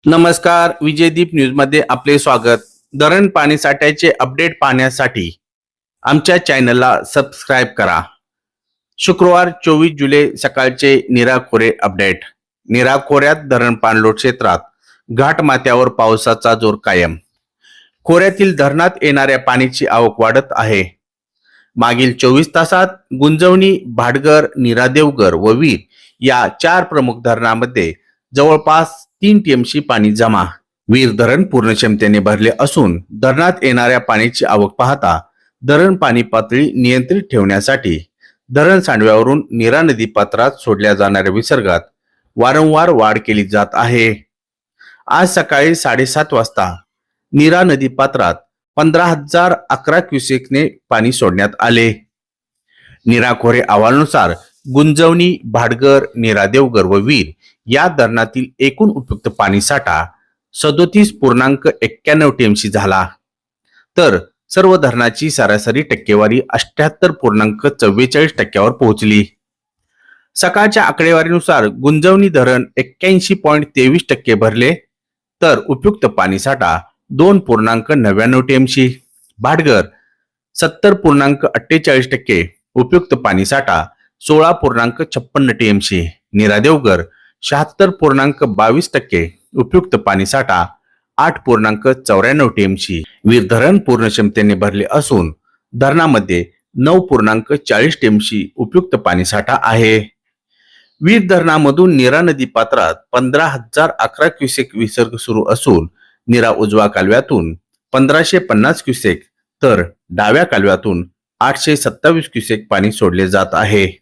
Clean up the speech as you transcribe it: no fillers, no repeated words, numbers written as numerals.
नमस्कार, विजयदीप न्यूज मध्ये आपले स्वागत. धरण पाणीसाठ्याचे अपडेट पाहण्यासाठी आमच्या चॅनलला सबस्क्राईब करा. शुक्रवार 24 जुलै सकाळचे नीरा खोरे अपडेट. नीरा खोऱ्यात धरण पाणलोट क्षेत्रात घाटमाथ्यावर पावसाचा जोर कायम. खोऱ्यातील धरणात येणाऱ्या पाण्याची आवक वाढत आहे. मागील 24 तासात गुंजवणी, भाटघर, नीरा देवघर व वीर या 4 प्रमुख धरणांमध्ये जवळपास 3 टीएमसी पाणी जमा. वीर धरण पूर्ण क्षमतेने भरले असून धरणात येणाऱ्या पाण्याची आवक पाहता धरण पाणी पातळी नियंत्रित ठेवण्यासाठी धरण सांडव्यावरून नीरा नदी पात्रात सोडल्या जाणाऱ्या विसर्गात वारंवार वाढ केली जात आहे. आज सकाळी 7:30 वाजता नीरा नदी पात्रात 15,011 क्युसेकने पाणी सोडण्यात आले. नीरा खोरे अहवालानुसार गुंजवणी, भाटघर, नीरा देवघर व वीर या धरणातील एकूण उपयुक्त पाणी साठा 37.91 टीएमसी झाला. तर सर्व धरणाची सरासरी टक्केवारी 78.44% पोहोचली. सकाळच्या आकडेवारीनुसार गुंजवणी धरण 81.23% भरले तर उपयुक्त पाणी साठा 2.99 टीएमसी, भाटघर 70.48%, उपयुक्त पाणी साठा 16.56 टीएमसी, नीरा देवघर 76.22%, उपयुक्त पाणी साठा 8.94 टीएमसी. वीर धरण पूर्ण क्षमतेने भरले असून धरणामध्ये 9.40 टीएमसी उपयुक्त पाणी साठा आहे. वीर धरणामधून नीरा नदी पात्रात 15,011 क्युसेक विसर्ग सुरू असून नीरा उजवा कालव्यातून 1550 क्युसेक तर डाव्या कालव्यातून 827 क्युसेक पाणी सोडले जात आहे.